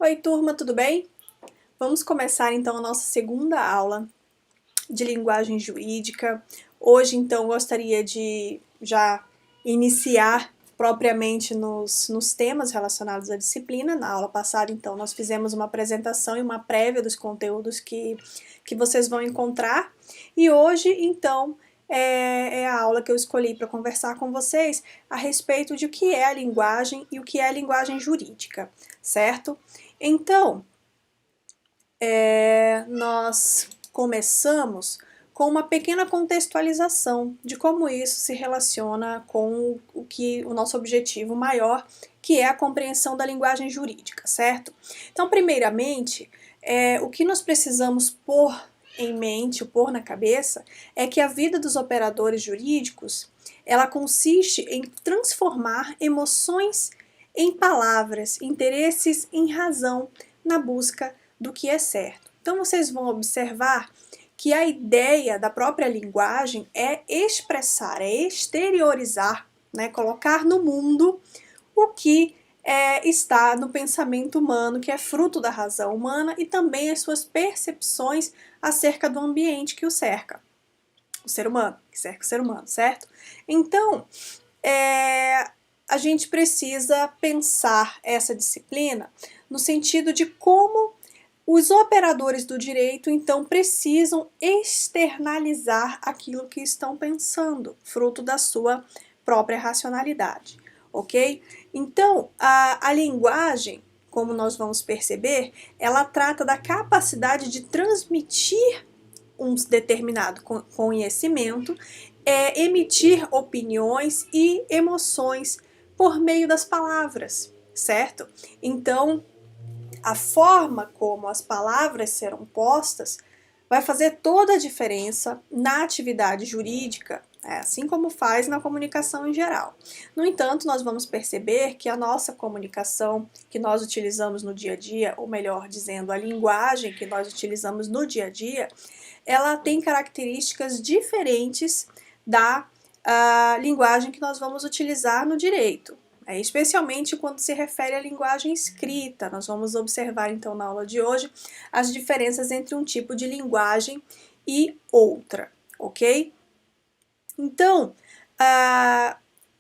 Oi, turma, tudo bem? Vamos começar então a nossa segunda aula de linguagem jurídica. Hoje, então, gostaria de já iniciar propriamente nos temas relacionados à disciplina. Na aula passada, então, nós fizemos uma apresentação e uma prévia dos conteúdos que vocês vão encontrar. E hoje, então, é a aula que eu escolhi para conversar com vocês a respeito de o que é a linguagem e o que é a linguagem jurídica, certo? Então, nós começamos com uma pequena contextualização de como isso se relaciona com o nosso objetivo maior, que é a compreensão da linguagem jurídica, certo? Então, primeiramente, o que nós precisamos pôr em mente, pôr na cabeça, é que a vida dos operadores jurídicos, ela consiste em transformar emoções em palavras, interesses em razão, na busca do que é certo. Então vocês vão observar que a ideia da própria linguagem é expressar, é exteriorizar, né, colocar no mundo o que está no pensamento humano, que é fruto da razão humana, e também as suas percepções acerca do ambiente que o cerca, o ser humano, que cerca o ser humano, certo? Então, a gente precisa pensar essa disciplina no sentido de como os operadores do direito, então, precisam externalizar aquilo que estão pensando, fruto da sua própria racionalidade, ok? Então, a linguagem, como nós vamos perceber, ela trata da capacidade de transmitir um determinado conhecimento, emitir opiniões e emoções por meio das palavras, certo? Então, a forma como as palavras serão postas vai fazer toda a diferença na atividade jurídica, assim como faz na comunicação em geral. No entanto, nós vamos perceber que a nossa comunicação que nós utilizamos no dia a dia, ou melhor dizendo, a linguagem que nós utilizamos no dia a dia, ela tem características diferentes da linguagem que nós vamos utilizar no direito. Especialmente quando se refere à linguagem escrita. Nós vamos observar então na aula de hoje as diferenças entre um tipo de linguagem e outra, ok? Então,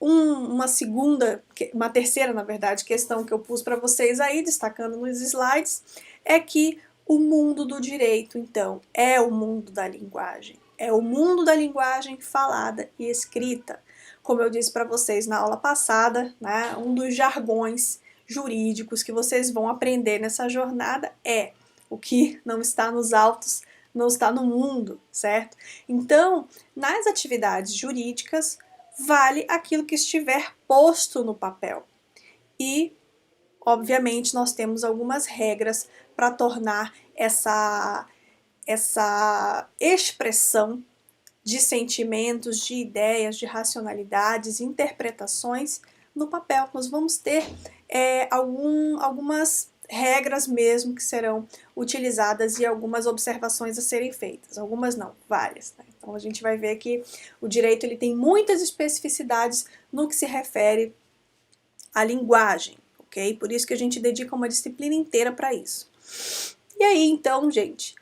uma terceira, na verdade, questão que eu pus para vocês aí, destacando nos slides, é que o mundo do direito, então, é o mundo da linguagem. É o mundo da linguagem falada e escrita. Como eu disse para vocês na aula passada, né, um dos jargões jurídicos que vocês vão aprender nessa jornada é o que não está nos autos, não está no mundo, certo? Então, nas atividades jurídicas, vale aquilo que estiver posto no papel. E, obviamente, nós temos algumas regras para tornar essa expressão de sentimentos, de ideias, de racionalidades, interpretações no papel. Nós vamos ter algumas regras mesmo que serão utilizadas e algumas observações a serem feitas. Algumas não, várias. Né? Então a gente vai ver que o direito ele tem muitas especificidades no que se refere à linguagem, ok? Por isso que a gente dedica uma disciplina inteira para isso. E aí então, gente,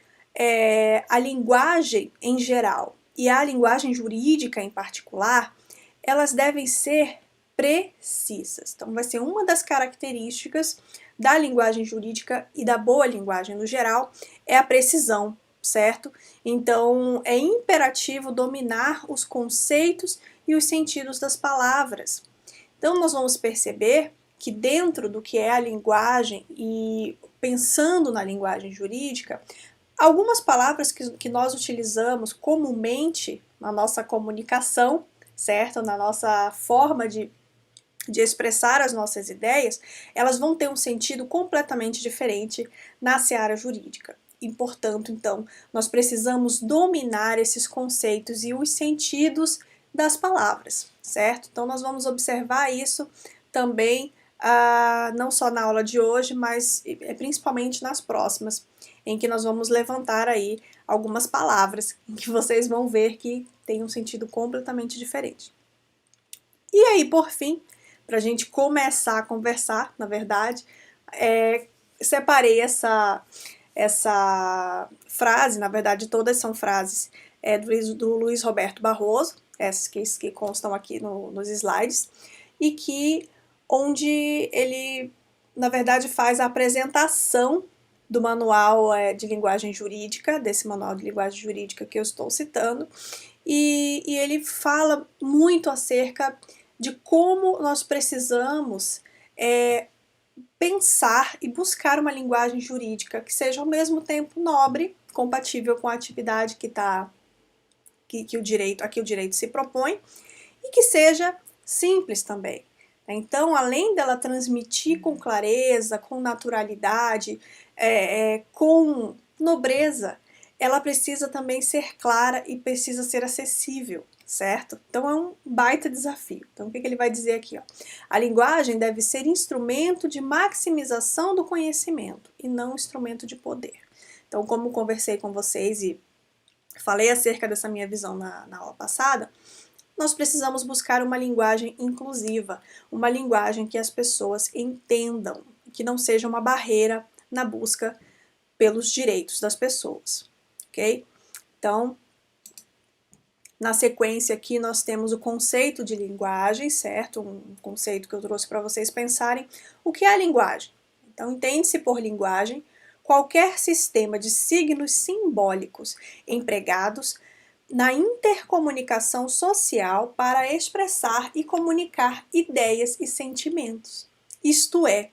a linguagem em geral e a linguagem jurídica em particular, elas devem ser precisas. Então vai ser uma das características da linguagem jurídica e da boa linguagem no geral, é a precisão, certo? Então é imperativo dominar os conceitos e os sentidos das palavras. Então nós vamos perceber que dentro do que é a linguagem e pensando na linguagem jurídica, algumas palavras que nós utilizamos comumente na nossa comunicação, certo? Na nossa forma de expressar as nossas ideias, elas vão ter um sentido completamente diferente na seara jurídica. E, portanto, então, nós precisamos dominar esses conceitos e os sentidos das palavras, certo? Então, nós vamos observar isso também, não só na aula de hoje, mas principalmente nas próximas, em que nós vamos levantar aí algumas palavras em que vocês vão ver que tem um sentido completamente diferente. E aí, por fim, para a gente começar a conversar, na verdade, separei essa frase, na verdade todas são frases do Luiz Roberto Barroso, essas que constam aqui nos slides, e onde ele, na verdade, faz a apresentação do manual de linguagem jurídica, desse manual de linguagem jurídica que eu estou citando, e ele fala muito acerca de como nós precisamos pensar e buscar uma linguagem jurídica que seja ao mesmo tempo nobre, compatível com a atividade que o direito se propõe, e que seja simples também. Então, além dela transmitir com clareza, com naturalidade, com nobreza, ela precisa também ser clara e precisa ser acessível, certo? Então é um baita desafio. Então o que ele vai dizer aqui? Ó? A linguagem deve ser instrumento de maximização do conhecimento e não instrumento de poder. Então, como conversei com vocês e falei acerca dessa minha visão na aula passada, nós precisamos buscar uma linguagem inclusiva, uma linguagem que as pessoas entendam, que não seja uma barreira na busca pelos direitos das pessoas, ok? Então, na sequência aqui nós temos o conceito de linguagem, certo? Um conceito que eu trouxe para vocês pensarem. O que é a linguagem? Então, entende-se por linguagem qualquer sistema de signos simbólicos empregados na intercomunicação social para expressar e comunicar ideias e sentimentos, isto é,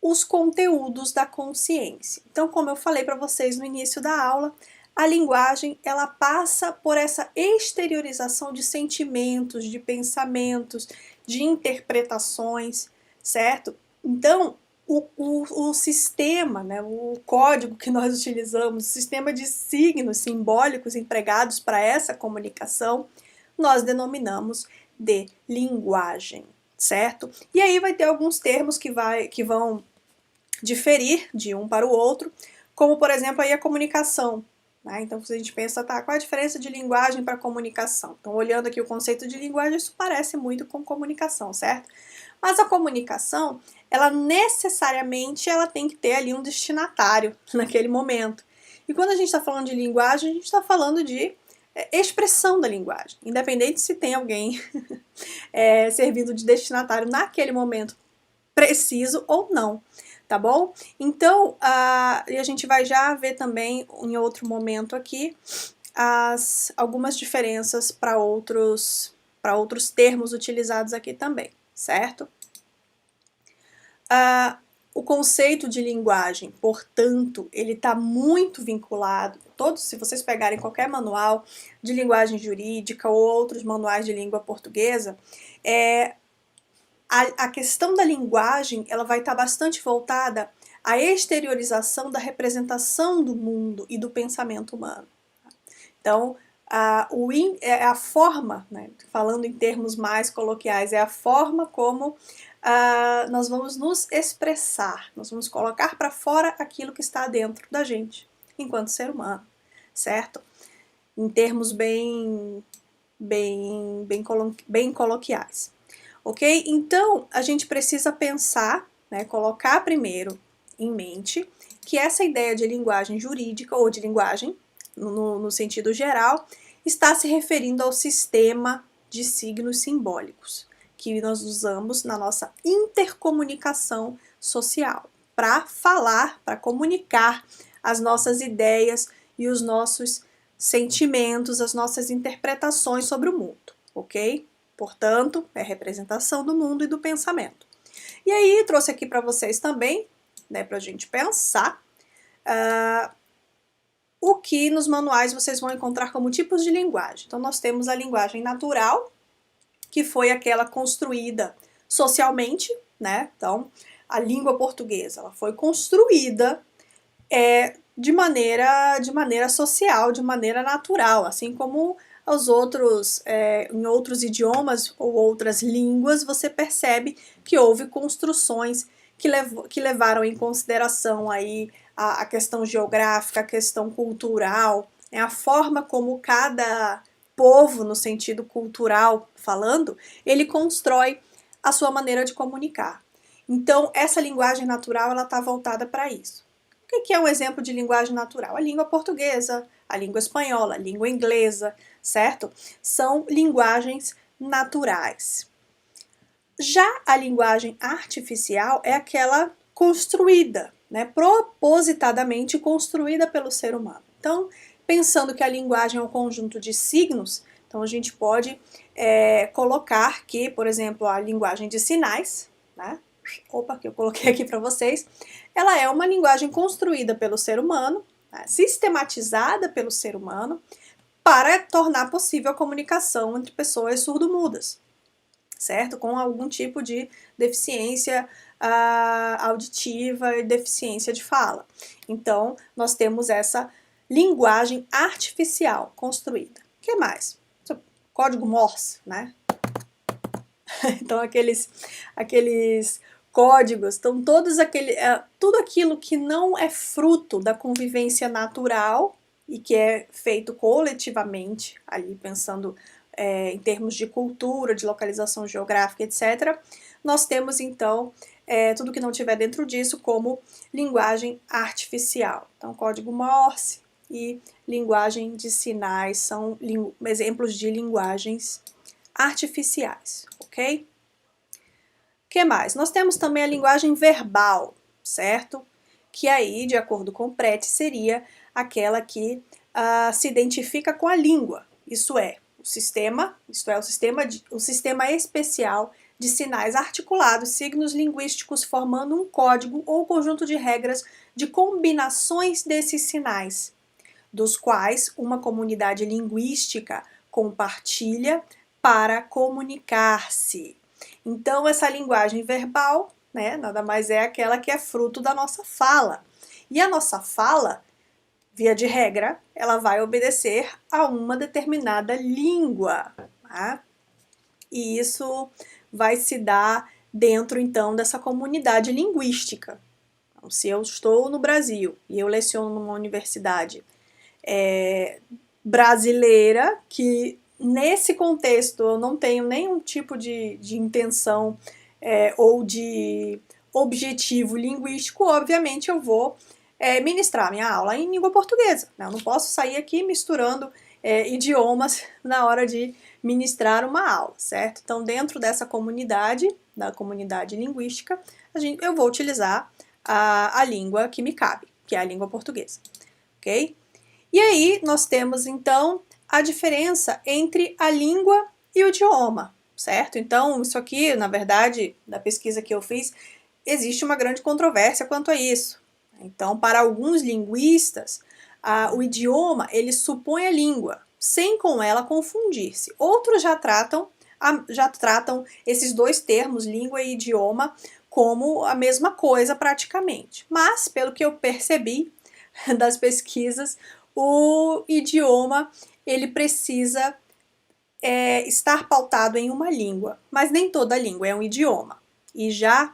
os conteúdos da consciência. Então, como eu falei para vocês no início da aula, a linguagem ela passa por essa exteriorização de sentimentos, de pensamentos, de interpretações, certo? Então, o sistema, né, o código que nós utilizamos, o sistema de signos simbólicos empregados para essa comunicação, nós denominamos de linguagem, certo? E aí vai ter alguns termos que vão diferir de um para o outro, como por exemplo aí a comunicação. Então, se a gente pensa, tá, qual a diferença de linguagem para comunicação? Então, olhando aqui o conceito de linguagem, isso parece muito com comunicação, certo? Mas a comunicação, ela necessariamente tem que ter ali um destinatário naquele momento. E quando a gente está falando de linguagem, a gente está falando de expressão da linguagem, independente se tem alguém servindo de destinatário naquele momento preciso ou não. Tá bom? Então, a gente vai já ver também em outro momento aqui algumas diferenças para outros termos utilizados aqui também, certo? O conceito de linguagem, portanto, ele está muito vinculado, se vocês pegarem qualquer manual de linguagem jurídica ou outros manuais de língua portuguesa, a questão da linguagem ela vai estar bastante voltada à exteriorização da representação do mundo e do pensamento humano. Então, a forma, né, falando em termos mais coloquiais, é a forma como nós vamos nos expressar, nós vamos colocar para fora aquilo que está dentro da gente, enquanto ser humano, certo? Em termos bem coloquiais. Ok? Então, a gente precisa pensar, né, colocar primeiro em mente que essa ideia de linguagem jurídica ou de linguagem, no sentido geral, está se referindo ao sistema de signos simbólicos que nós usamos na nossa intercomunicação social para falar, para comunicar as nossas ideias e os nossos sentimentos, as nossas interpretações sobre o mundo, ok? Portanto, é representação do mundo e do pensamento. E aí, trouxe aqui para vocês também, né, para a gente pensar, o que nos manuais vocês vão encontrar como tipos de linguagem. Então, nós temos a linguagem natural, que foi aquela construída socialmente, né? Então, a língua portuguesa, ela foi construída de maneira social, de maneira natural, assim como em outros idiomas ou outras línguas, você percebe que houve construções que levaram em consideração aí a questão geográfica, a questão cultural, a forma como cada povo, no sentido cultural falando, ele constrói a sua maneira de comunicar. Então, essa linguagem natural, ela está voltada para isso. O que é um exemplo de linguagem natural? A língua portuguesa, a língua espanhola, a língua inglesa, certo? São linguagens naturais. Já a linguagem artificial é aquela construída, né, propositadamente construída pelo ser humano. Então, pensando que a linguagem é um conjunto de signos, então a gente pode colocar que, por exemplo, a linguagem de sinais, né, que eu coloquei aqui para vocês, ela é uma linguagem construída pelo ser humano, né, sistematizada pelo ser humano, para tornar possível a comunicação entre pessoas surdo-mudas, certo? Com algum tipo de deficiência auditiva e deficiência de fala. Então, nós temos essa linguagem artificial construída. O que mais? Código Morse, né? Então, aqueles códigos, então tudo aquilo que não é fruto da convivência natural e que é feito coletivamente, ali pensando em termos de cultura, de localização geográfica, etc., nós temos então tudo que não tiver dentro disso como linguagem artificial. Então, código Morse e linguagem de sinais são exemplos de linguagens artificiais, ok? O que mais? Nós temos também a linguagem verbal, certo? Que aí, de acordo com o Preti, seria aquela que se identifica com a língua, isso é, o sistema especial de sinais articulados, signos linguísticos formando um código ou conjunto de regras de combinações desses sinais, dos quais uma comunidade linguística compartilha para comunicar-se. Então, essa linguagem verbal, né, nada mais é aquela que é fruto da nossa fala. E a nossa fala, via de regra, ela vai obedecer a uma determinada língua, tá? E isso vai se dar dentro, então, dessa comunidade linguística. Então, se eu estou no Brasil e eu leciono numa universidade brasileira, que nesse contexto eu não tenho nenhum tipo de intenção ou de objetivo linguístico, obviamente eu vou ministrar minha aula em língua portuguesa, né? Eu não posso sair aqui misturando idiomas na hora de ministrar uma aula, certo? Então, dentro dessa comunidade, da comunidade linguística, eu vou utilizar a língua que me cabe, que é a língua portuguesa, ok? E aí nós temos então a diferença entre a língua e o idioma, certo? Então, isso aqui, na verdade, da pesquisa que eu fiz, existe uma grande controvérsia quanto a isso. Então, para alguns linguistas, o idioma, ele supõe a língua, sem com ela confundir-se. Outros já tratam esses dois termos, língua e idioma, como a mesma coisa praticamente. Mas, pelo que eu percebi das pesquisas, o idioma ele precisa estar pautado em uma língua, mas nem toda língua é um idioma. E já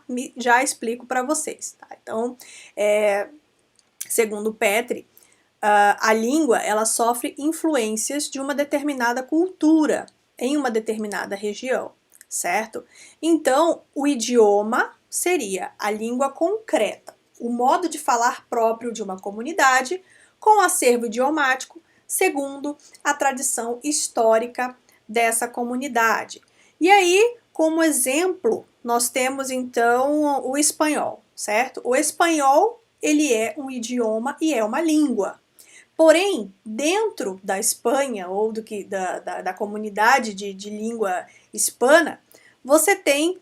explico para vocês. Tá? Então, segundo Petri, a língua ela sofre influências de uma determinada cultura em uma determinada região, certo? Então, o idioma seria a língua concreta, o modo de falar próprio de uma comunidade com acervo idiomático segundo a tradição histórica dessa comunidade. E aí, como exemplo, nós temos então o espanhol, certo? O espanhol, ele é um idioma e é uma língua. Porém, dentro da Espanha ou da comunidade de língua hispana, você tem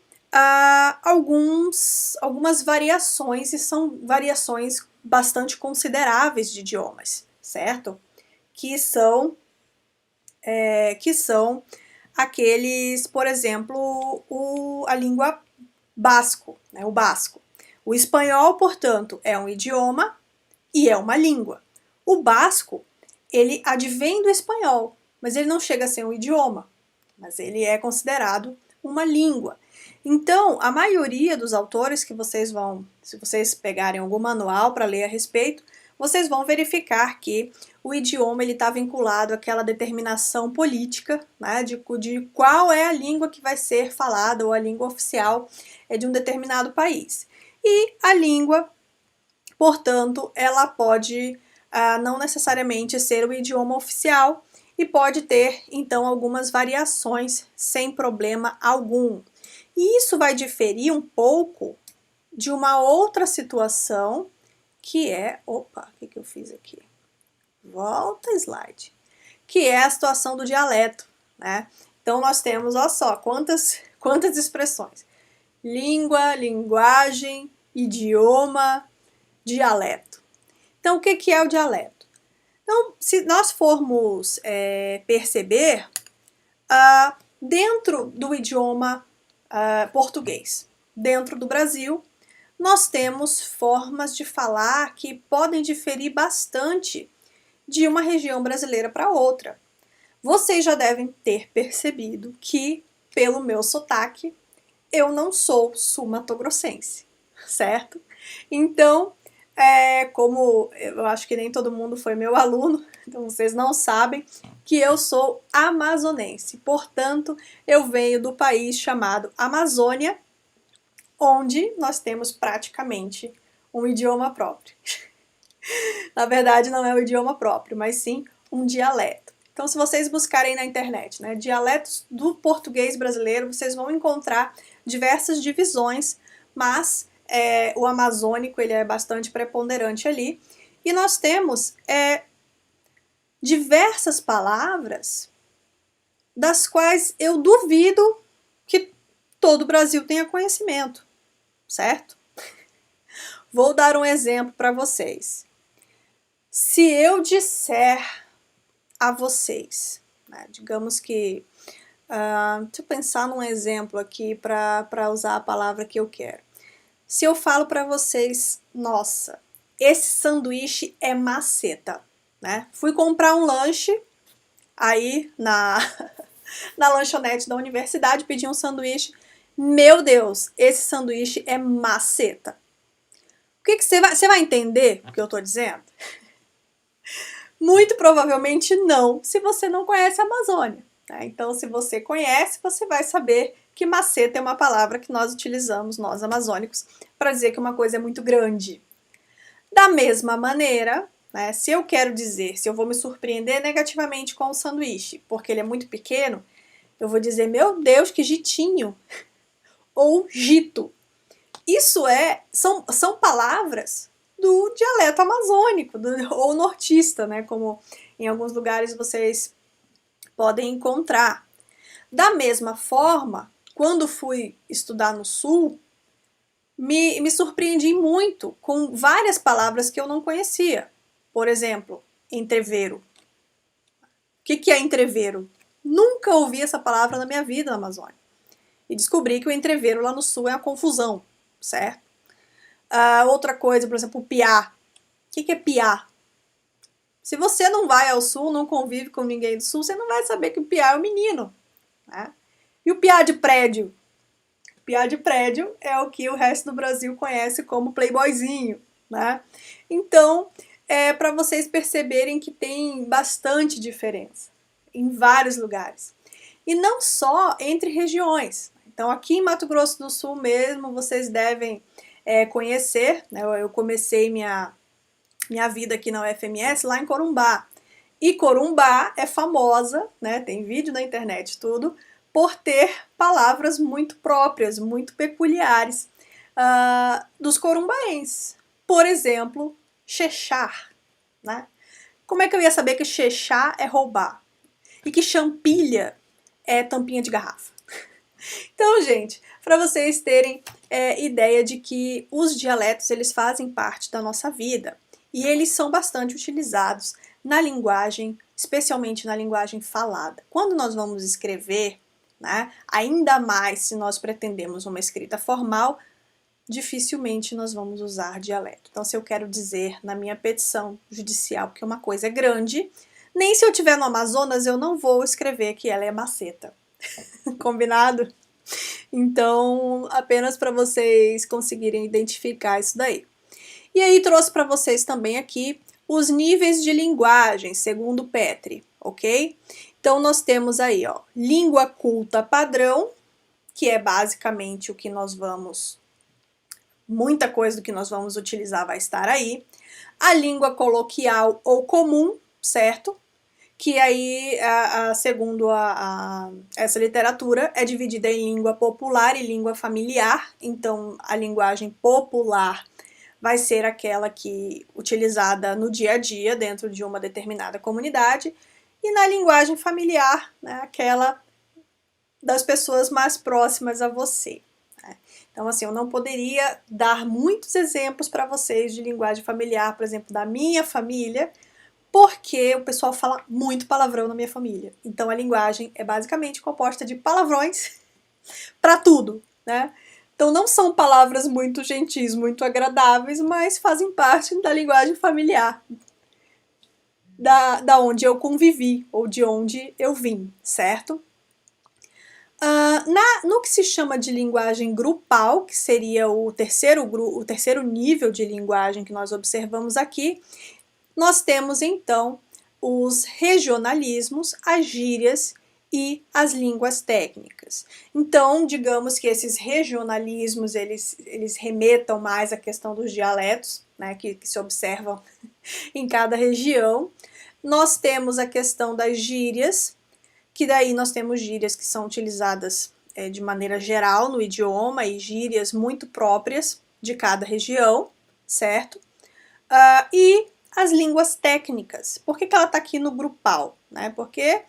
algumas variações, e são variações bastante consideráveis de idiomas, certo? Que são aqueles, por exemplo, a língua basco, né, o basco. O espanhol, portanto, é um idioma e é uma língua. O basco, ele advém do espanhol, mas ele não chega a ser um idioma, mas ele é considerado uma língua. Então, a maioria dos autores que vocês vão, se vocês pegarem algum manual para ler a respeito, vocês vão verificar que o idioma está vinculado àquela determinação política, né, de qual é a língua que vai ser falada ou a língua oficial de um determinado país. E a língua, portanto, ela pode não necessariamente ser o idioma oficial e pode ter, então, algumas variações sem problema algum. E isso vai diferir um pouco de uma outra situação que é... Opa, o que eu fiz aqui? Volta slide. Que é a situação do dialeto, né? Então, nós temos, olha só, quantas expressões. Língua, linguagem, idioma, dialeto. Então, o que é o dialeto? Então, se nós formos perceber, dentro do idioma português, dentro do Brasil, nós temos formas de falar que podem diferir bastante de uma região brasileira para outra. Vocês já devem ter percebido que, pelo meu sotaque, eu não sou sul-mato-grossense, certo? Então, como eu acho que nem todo mundo foi meu aluno, então vocês não sabem que eu sou amazonense. Portanto, eu venho do país chamado Amazônia, onde nós temos praticamente um idioma próprio. Na verdade, não é um idioma próprio, mas sim um dialeto. Então, se vocês buscarem na internet, né, dialetos do português brasileiro, vocês vão encontrar diversas divisões, mas o amazônico ele é bastante preponderante ali. E nós temos diversas palavras das quais eu duvido que todo o Brasil tenha conhecimento, certo? Vou dar um exemplo para vocês. Se eu disser a vocês, né, digamos que, deixa eu pensar num exemplo aqui para usar a palavra que eu quero. Se eu falo para vocês, nossa, esse sanduíche é maceta, né? Fui comprar um lanche aí na lanchonete da universidade, pedi um sanduíche, meu Deus, esse sanduíche é maceta. O que você vai entender o que eu estou dizendo? Muito provavelmente não, se você não conhece a Amazônia. Né? Então, se você conhece, você vai saber que maceta é uma palavra que nós utilizamos, nós amazônicos, para dizer que uma coisa é muito grande. Da mesma maneira, né, se eu quero dizer, se eu vou me surpreender negativamente com o sanduíche, porque ele é muito pequeno, eu vou dizer, meu Deus, que jitinho, ou jito. Isso são palavras do dialeto amazônico, ou nortista, né, como em alguns lugares vocês podem encontrar. Da mesma forma, quando fui estudar no Sul, me surpreendi muito com várias palavras que eu não conhecia. Por exemplo, entrevero. O que é entrevero? Nunca ouvi essa palavra na minha vida na Amazônia. E descobri que o entrevero lá no Sul é a confusão, certo? Outra coisa, por exemplo, piá. O que é piá? Se você não vai ao Sul, não convive com ninguém do Sul, você não vai saber que o piá é o menino. Né? E o piá de prédio? O piá de prédio é o que o resto do Brasil conhece como playboyzinho. Né? Então, para vocês perceberem que tem bastante diferença em vários lugares. E não só entre regiões. Então, aqui em Mato Grosso do Sul mesmo, vocês devem conhecer, né? Eu comecei minha vida aqui na UFMS lá em Corumbá. E Corumbá é famosa, né? Tem vídeo na internet tudo, por ter palavras muito próprias, muito peculiares dos corumbaenses. Por exemplo, chechar. Né? Como é que eu ia saber que chechar é roubar? E que champilha é tampinha de garrafa? Então, gente, para vocês terem ideia de que os dialetos eles fazem parte da nossa vida e eles são bastante utilizados na linguagem, especialmente na linguagem falada. Quando nós vamos escrever, né, ainda mais se nós pretendemos uma escrita formal, dificilmente nós vamos usar dialeto. Então, se eu quero dizer na minha petição judicial que uma coisa é grande, nem se eu estiver no Amazonas eu não vou escrever que ela é maceta. Combinado? Então, apenas para vocês conseguirem identificar isso daí. E aí trouxe para vocês também aqui os níveis de linguagem, segundo Petri, ok? Então, nós temos aí, ó, língua culta padrão, que é basicamente o que nós vamos, muita coisa do que nós vamos utilizar vai estar aí. A língua coloquial ou comum, certo? Que aí, segundo essa literatura, é dividida em língua popular e língua familiar. Então, a linguagem popular vai ser aquela que utilizada no dia a dia dentro de uma determinada comunidade, e na linguagem familiar, né, aquela das pessoas mais próximas a você. Né? Então, assim, eu não poderia dar muitos exemplos para vocês de linguagem familiar, por exemplo, da minha família, porque o pessoal fala muito palavrão na minha família. Então, a linguagem é basicamente composta de palavrões para tudo, né? Então, não são palavras muito gentis, muito agradáveis, mas fazem parte da linguagem familiar, da onde eu convivi, ou de onde eu vim, certo? No que se chama de linguagem grupal, que seria o terceiro nível de linguagem que nós observamos aqui, nós temos então os regionalismos, as gírias e as línguas técnicas. Então, digamos que esses regionalismos, eles remetam mais à questão dos dialetos, né, que se observam em cada região. Nós temos a questão das gírias, que daí nós temos gírias que são utilizadas de maneira geral no idioma e gírias muito próprias de cada região, certo? E as línguas técnicas. Por que ela está aqui no grupal? Né? Porque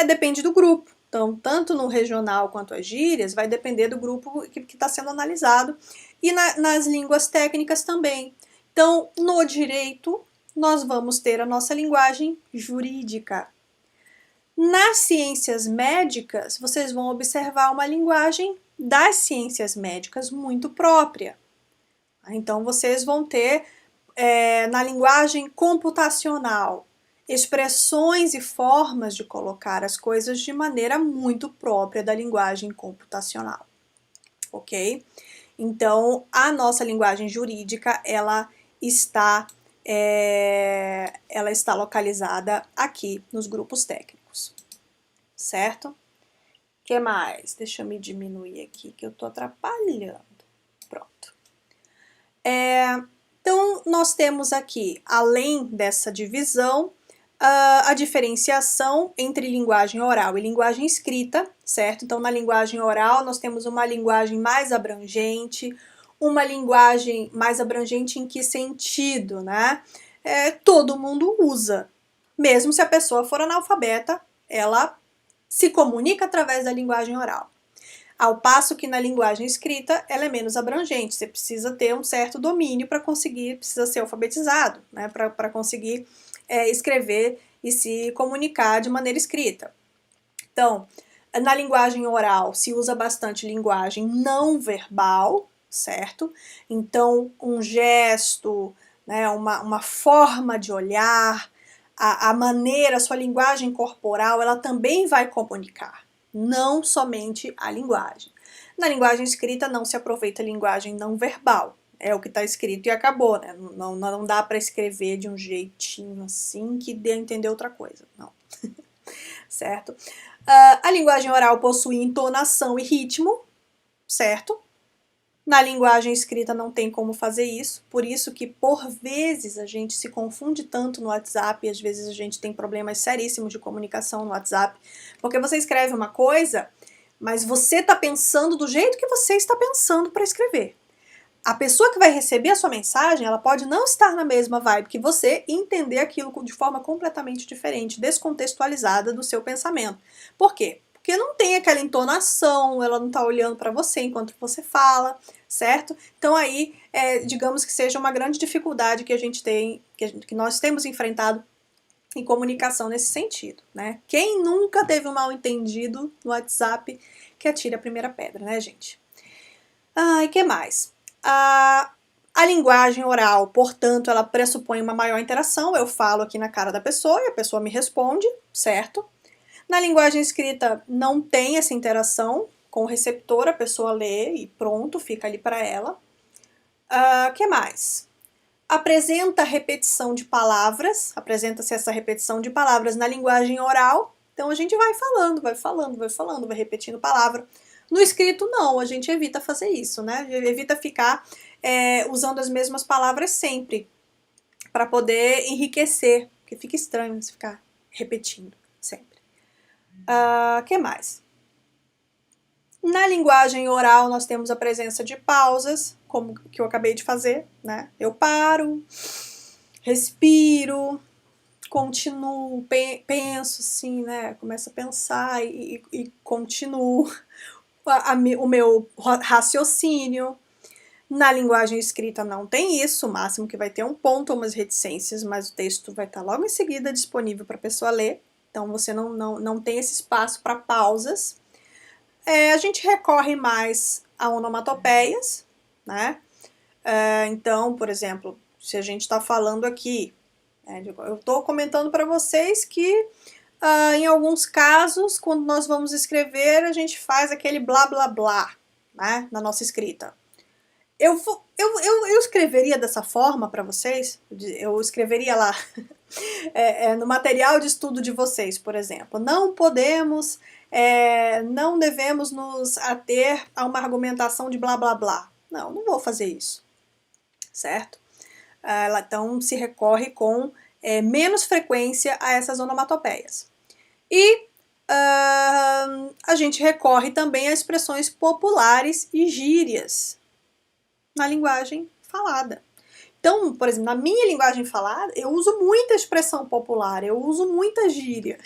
depende do grupo. Então, tanto no regional quanto as gírias, vai depender do grupo que está sendo analisado. E nas línguas técnicas também. Então, no direito, nós vamos ter a nossa linguagem jurídica. Nas ciências médicas, vocês vão observar uma linguagem das ciências médicas muito própria. Então, vocês vão ter, na linguagem computacional, expressões e formas de colocar as coisas de maneira muito própria da linguagem computacional, ok? Então, a nossa linguagem jurídica, ela está localizada aqui nos grupos técnicos, certo? O que mais? Deixa eu me diminuir aqui, que eu estou atrapalhando. Pronto. Então, nós temos aqui, além dessa divisão, a diferenciação entre linguagem oral e linguagem escrita, certo? Então, na linguagem oral, nós temos uma linguagem mais abrangente. Uma linguagem mais abrangente em que sentido, né? Todo mundo usa. Mesmo se a pessoa for analfabeta, ela se comunica através da linguagem oral. Ao passo que na linguagem escrita, ela é menos abrangente. Você precisa ter um certo domínio para conseguir, precisa ser alfabetizado, né? Para conseguir escrever e se comunicar de maneira escrita. Então, na linguagem oral, se usa bastante linguagem não verbal, certo? Então, um gesto, né, uma forma de olhar, a maneira, a sua linguagem corporal, ela também vai comunicar, não somente a linguagem. Na linguagem escrita não se aproveita a linguagem não verbal, é o que está escrito e acabou, né? Não dá para escrever de um jeitinho assim que dê a entender outra coisa, não. Certo? A linguagem oral possui entonação e ritmo, certo? Na linguagem escrita não tem como fazer isso, por isso que por vezes a gente se confunde tanto no WhatsApp, e às vezes a gente tem problemas seríssimos de comunicação no WhatsApp, porque você escreve uma coisa, mas você está pensando do jeito que você está pensando para escrever. A pessoa que vai receber a sua mensagem, ela pode não estar na mesma vibe que você e entender aquilo de forma completamente diferente, descontextualizada do seu pensamento. Por quê? Porque não tem aquela entonação, ela não está olhando para você enquanto você fala, certo? Então aí, digamos que seja uma grande dificuldade que a gente tem, que nós temos enfrentado em comunicação nesse sentido, né? Quem nunca teve um mal entendido no WhatsApp, que atire a primeira pedra, né, gente? E que mais? A linguagem oral, portanto, ela pressupõe uma maior interação. Eu falo aqui na cara da pessoa e a pessoa me responde, certo? Na linguagem escrita não tem essa interação com o receptor, a pessoa lê e pronto, fica ali para ela. Que mais? apresenta repetição de palavras, apresenta-se essa repetição de palavras na linguagem oral, então a gente vai falando, vai repetindo palavra. No escrito não, a gente evita fazer isso, né? Evita ficar usando as mesmas palavras sempre, para poder enriquecer, porque fica estranho se ficar repetindo sempre. Que mais? Na linguagem oral nós temos a presença de pausas, como que eu acabei de fazer, né? Eu paro, respiro, continuo, penso assim, né? Começo a pensar e continuo o meu raciocínio. Na linguagem escrita não tem isso, o máximo que vai ter um ponto ou umas reticências, mas o texto vai estar logo em seguida disponível para a pessoa ler, então você não tem esse espaço para pausas. A gente recorre mais a onomatopeias, né? Então, por exemplo, se a gente está falando aqui, eu estou comentando para vocês que em alguns casos, quando nós vamos escrever, a gente faz aquele blá blá blá, né, na nossa escrita. Eu escreveria dessa forma para vocês, eu escreveria lá no material de estudo de vocês, por exemplo, não devemos nos ater a uma argumentação de blá blá blá. Não vou fazer isso, certo? Então se recorre com menos frequência a essas onomatopeias. E a gente recorre também a expressões populares e gírias na linguagem falada. Então, por exemplo, na minha linguagem falada, eu uso muita expressão popular, eu uso muita gíria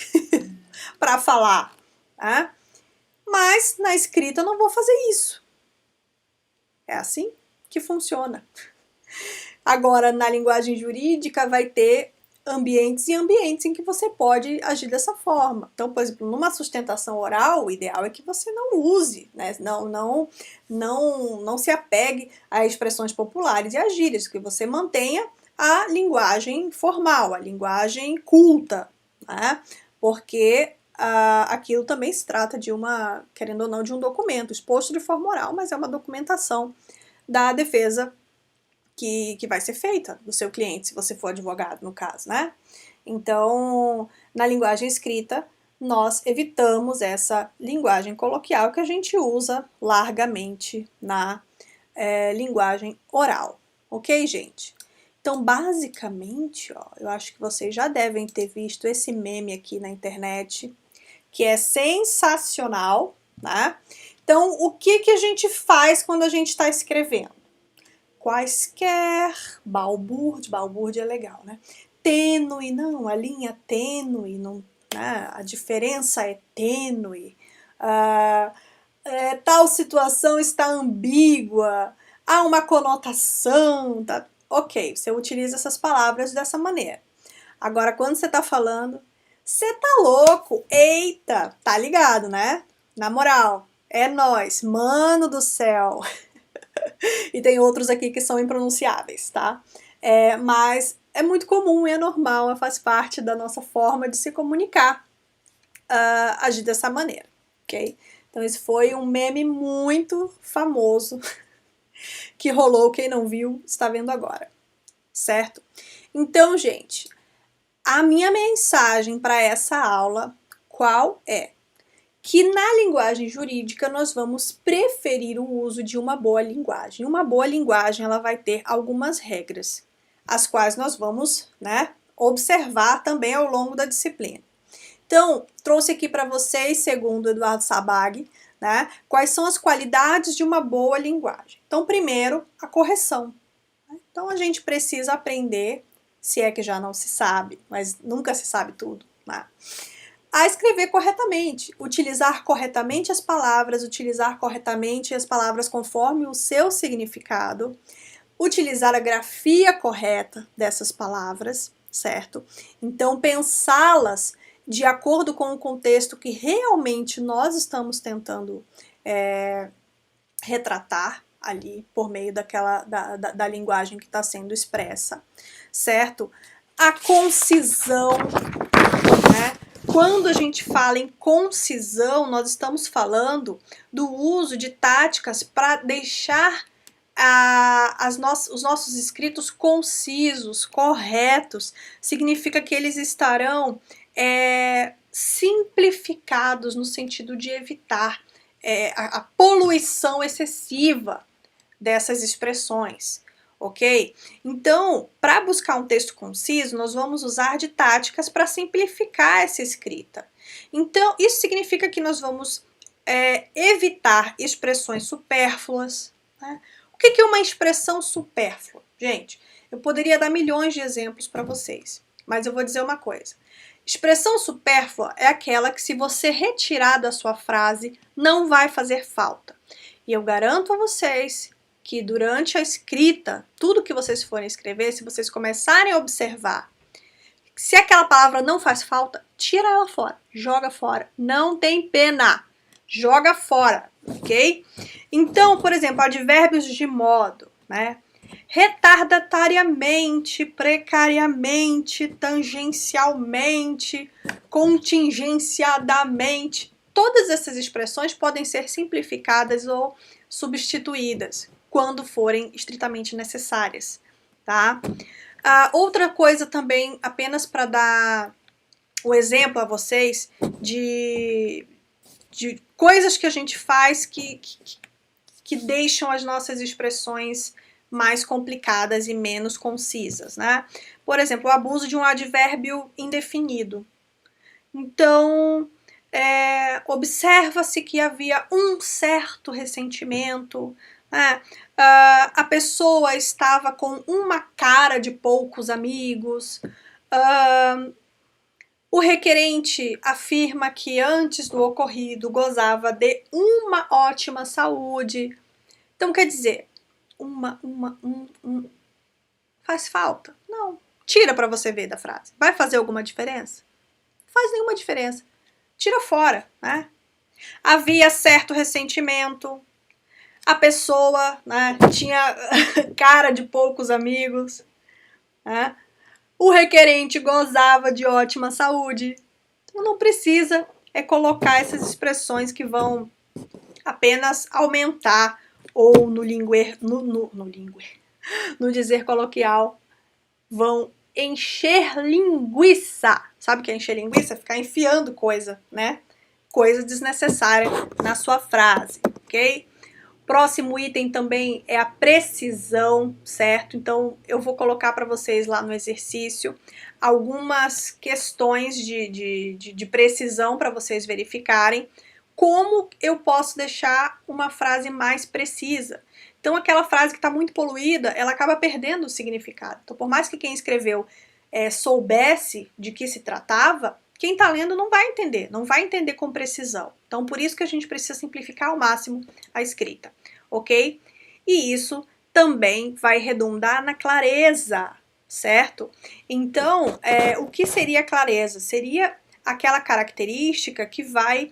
para falar, tá? Mas na escrita eu não vou fazer isso. É assim que funciona. Agora, na linguagem jurídica vai ter ambientes e ambientes em que você pode agir dessa forma. Então, por exemplo, numa sustentação oral, o ideal é que você não use, né? Não se apegue a expressões populares e a gírias, que você mantenha a linguagem formal, a linguagem culta, né? Porque aquilo também se trata de querendo ou não, de um documento exposto de forma oral, mas é uma documentação da defesa que vai ser feita do seu cliente, se você for advogado, no caso, né? Então, na linguagem escrita, nós evitamos essa linguagem coloquial que a gente usa largamente na linguagem oral. Ok, gente? Então, basicamente, eu acho que vocês já devem ter visto esse meme aqui na internet, que é sensacional, né? Então, o que a gente faz quando a gente está escrevendo? Quaisquer, balbúrdia é legal, né? Tênue, não, a linha tênue, não, né? A diferença é tênue, tal situação está ambígua, há uma conotação, tá? Ok, você utiliza essas palavras dessa maneira. Agora, quando você tá falando, você tá louco, eita, tá ligado, né? Na moral, é nóis, mano do céu. E tem outros aqui que são impronunciáveis, tá? Mas é muito comum, é normal, faz parte da nossa forma de se comunicar, agir dessa maneira, ok? Então esse foi um meme muito famoso que rolou, quem não viu está vendo agora, certo? Então, gente, a minha mensagem para essa aula, qual é? Que na linguagem jurídica nós vamos preferir o uso de uma boa linguagem. Uma boa linguagem ela vai ter algumas regras, as quais nós vamos, né, observar também ao longo da disciplina. Então, trouxe aqui para vocês, segundo Eduardo Sabag, né, quais são as qualidades de uma boa linguagem. Então, primeiro, a correção. Então, a gente precisa aprender, se é que já não se sabe, mas nunca se sabe tudo, né? A escrever corretamente, utilizar corretamente as palavras conforme o seu significado, utilizar a grafia correta dessas palavras, certo? Então, pensá-las de acordo com o contexto que realmente nós estamos tentando retratar ali por meio da linguagem que está sendo expressa, certo? A concisão, né? Quando a gente fala em concisão, nós estamos falando do uso de táticas para deixar os nossos escritos concisos, corretos, significa que eles estarão simplificados no sentido de evitar a poluição excessiva dessas expressões, ok? Então, para buscar um texto conciso, nós vamos usar de táticas para simplificar essa escrita. Então, isso significa que nós vamos evitar expressões supérfluas, né? O que é uma expressão supérflua? Gente, eu poderia dar milhões de exemplos para vocês, mas eu vou dizer uma coisa. Expressão supérflua é aquela que, se você retirar da sua frase, não vai fazer falta. E eu garanto a vocês que durante a escrita, tudo que vocês forem escrever, se vocês começarem a observar, se aquela palavra não faz falta, tira ela fora, joga fora, não tem pena, joga fora, ok? Então, por exemplo, advérbios de modo, né? Retardatariamente, precariamente, tangencialmente, contingenciadamente, todas essas expressões podem ser simplificadas ou substituídas quando forem estritamente necessárias, tá? Outra coisa também, apenas para dar o exemplo a vocês de coisas que a gente faz que deixam as nossas expressões mais complicadas e menos concisas, né? Por exemplo, o abuso de um advérbio indefinido. Então, observa-se que havia um certo ressentimento, né? A pessoa estava com uma cara de poucos amigos, o requerente afirma que antes do ocorrido gozava de uma ótima saúde. Então, quer dizer, faz falta? Não. Tira para você ver da frase. Vai fazer alguma diferença? Não faz nenhuma diferença. Tira fora, né? Havia certo ressentimento. A pessoa, né, tinha cara de poucos amigos, né? O requerente gozava de ótima saúde. Então não precisa colocar essas expressões que vão apenas aumentar ou no dizer coloquial vão encher linguiça. Sabe o que é encher linguiça? Ficar enfiando coisa, né? Coisa desnecessária na sua frase, ok? Próximo item também é a precisão, certo? Então, eu vou colocar para vocês lá no exercício algumas questões de precisão para vocês verificarem como eu posso deixar uma frase mais precisa. Então, aquela frase que está muito poluída, ela acaba perdendo o significado. Então, por mais que quem escreveu soubesse de que se tratava, quem está lendo não vai entender com precisão. Então, por isso que a gente precisa simplificar ao máximo a escrita, ok? E isso também vai redundar na clareza, certo? Então, o que seria clareza? Seria aquela característica que vai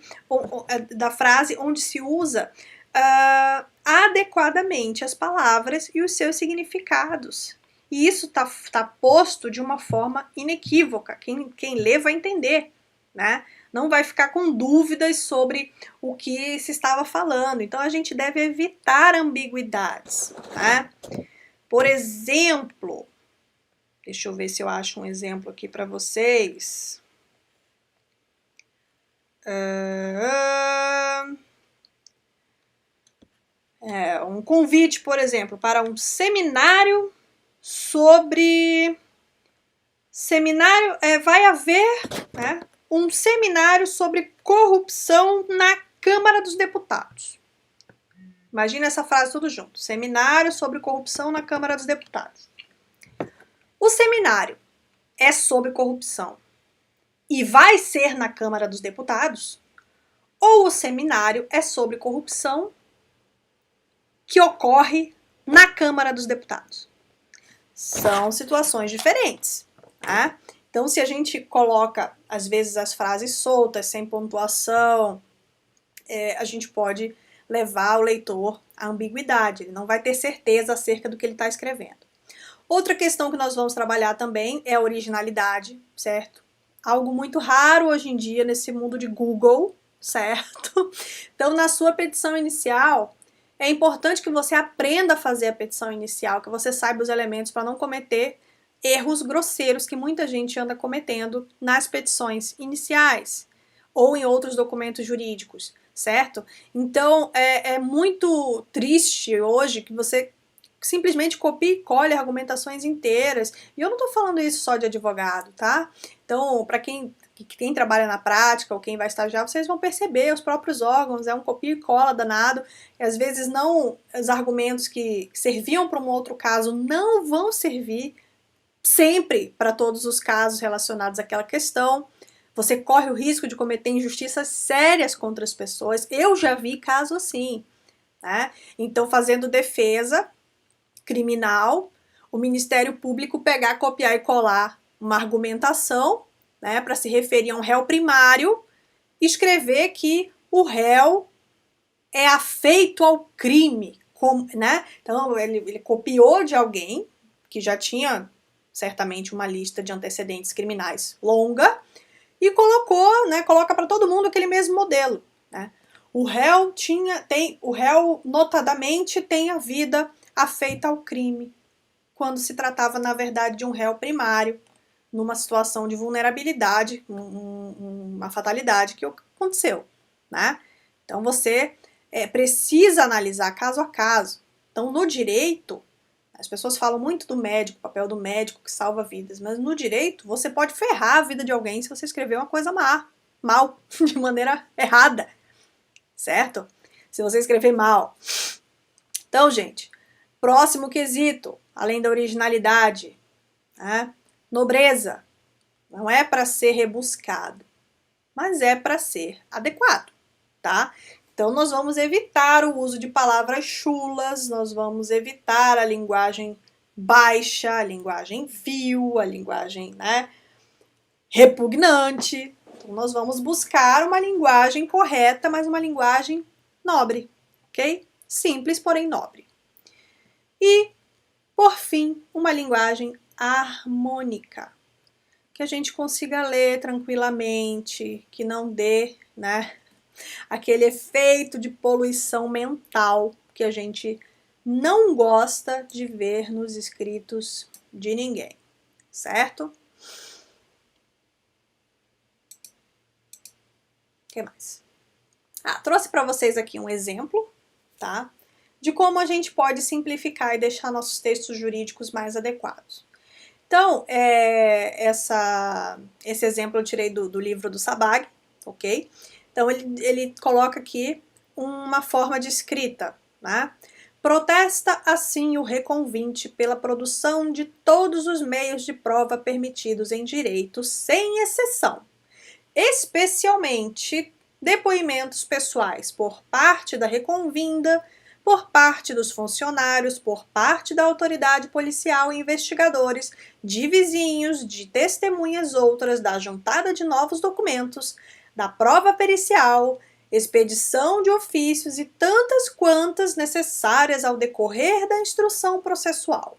da frase onde se usa adequadamente as palavras e os seus significados. E isso tá posto de uma forma inequívoca. Quem lê vai entender, né? Não vai ficar com dúvidas sobre o que se estava falando. Então, a gente deve evitar ambiguidades, né? Por exemplo, deixa eu ver se eu acho um exemplo aqui para vocês. Um convite, por exemplo, para um seminário sobre... vai haver, né, um seminário sobre corrupção na Câmara dos Deputados. Imagina essa frase tudo junto. Seminário sobre corrupção na Câmara dos Deputados. O seminário é sobre corrupção e vai ser na Câmara dos Deputados? Ou o seminário é sobre corrupção que ocorre na Câmara dos Deputados? São situações diferentes, tá? Então, se a gente coloca, às vezes, as frases soltas, sem pontuação, a gente pode levar o leitor à ambiguidade. Ele não vai ter certeza acerca do que ele está escrevendo. Outra questão que nós vamos trabalhar também é a originalidade, certo? Algo muito raro hoje em dia nesse mundo de Google, certo? Então, na sua petição inicial, é importante que você aprenda a fazer a petição inicial, que você saiba os elementos para não cometer erros grosseiros que muita gente anda cometendo nas petições iniciais ou em outros documentos jurídicos, certo? Então, é muito triste hoje que você simplesmente copia e colhe argumentações inteiras. E eu não estou falando isso só de advogado, tá? Então, para quem trabalha na prática ou quem vai estagiar, vocês vão perceber os próprios órgãos, é um copia e cola danado, e às vezes não, os argumentos que serviam para um outro caso não vão servir sempre para todos os casos relacionados àquela questão. Você corre o risco de cometer injustiças sérias contra as pessoas. Eu já vi caso assim, né? Então, fazendo defesa criminal, o Ministério Público pegar, copiar e colar uma argumentação, né, para se referir a um réu primário, escrever que o réu é afeito ao crime, né? Então ele copiou de alguém que já tinha certamente uma lista de antecedentes criminais longa e colocou, né, coloca para todo mundo aquele mesmo modelo, né? O réu notadamente tem a vida afeita ao crime, quando se tratava, na verdade, de um réu primário, numa situação de vulnerabilidade, uma fatalidade que aconteceu, né? Então você precisa analisar caso a caso. Então, no direito, as pessoas falam muito do médico, o papel do médico que salva vidas, mas no direito você pode ferrar a vida de alguém se você escrever uma coisa mal, de maneira errada, certo? Se você escrever mal. Então, gente, próximo quesito, além da originalidade, né? Nobreza. Não é para ser rebuscado, mas é para ser adequado, tá? Então, nós vamos evitar o uso de palavras chulas, nós vamos evitar a linguagem baixa, a linguagem vil, a linguagem, né, repugnante. Então, nós vamos buscar uma linguagem correta, mas uma linguagem nobre, ok? Simples, porém nobre. E, por fim, uma linguagem harmônica, que a gente consiga ler tranquilamente, que não dê, né, aquele efeito de poluição mental que a gente não gosta de ver nos escritos de ninguém, certo? O que mais? Trouxe para vocês aqui um exemplo, tá? De como a gente pode simplificar e deixar nossos textos jurídicos mais adequados. Então, esse exemplo eu tirei do livro do Sabag, ok? Então, ele coloca aqui uma forma de escrita, né? Protesta assim o reconvinte pela produção de todos os meios de prova permitidos em direito, sem exceção, especialmente depoimentos pessoais por parte da reconvinda, por parte dos funcionários, por parte da autoridade policial e investigadores, de vizinhos, de testemunhas outras, da juntada de novos documentos, da prova pericial, expedição de ofícios e tantas quantas necessárias ao decorrer da instrução processual.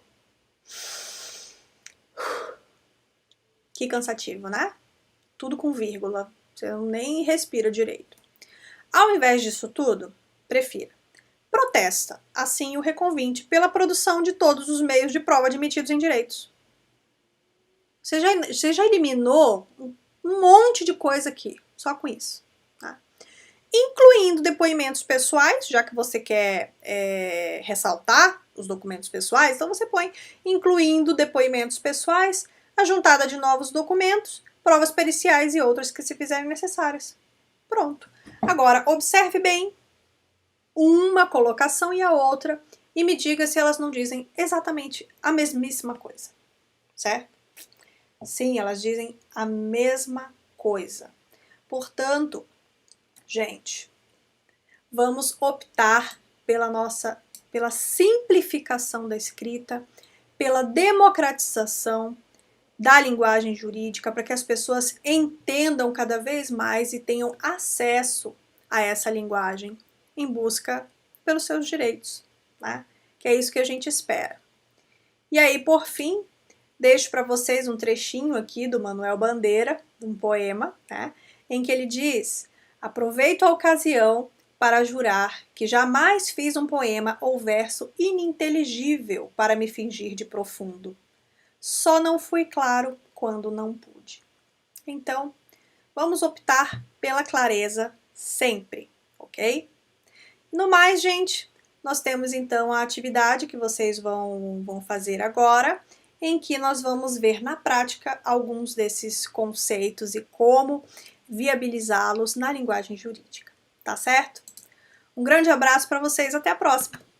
Que cansativo, né? Tudo com vírgula, você nem respira direito. Ao invés disso tudo, prefira: protesta, assim, o reconvinte pela produção de todos os meios de prova admitidos em direitos. Você já eliminou um monte de coisa aqui, só com isso. Tá? Incluindo depoimentos pessoais, já que você quer ressaltar os documentos pessoais, então você põe incluindo depoimentos pessoais, a juntada de novos documentos, provas periciais e outras que se fizerem necessárias. Pronto. Agora, observe bem uma colocação e a outra e me diga se elas não dizem exatamente a mesmíssima coisa, certo? Sim, elas dizem a mesma coisa. Portanto, gente, vamos optar pela simplificação da escrita, pela democratização da linguagem jurídica, para que as pessoas entendam cada vez mais e tenham acesso a essa linguagem em busca pelos seus direitos, né? Que é isso que a gente espera. E aí, por fim, deixo para vocês um trechinho aqui do Manuel Bandeira, um poema, né? Em que ele diz: aproveito a ocasião para jurar que jamais fiz um poema ou verso ininteligível para me fingir de profundo. Só não fui claro quando não pude. Então, vamos optar pela clareza sempre, ok? No mais, gente, nós temos então a atividade que vocês vão fazer agora, em que nós vamos ver na prática alguns desses conceitos e como viabilizá-los na linguagem jurídica, tá certo? Um grande abraço para vocês, até a próxima!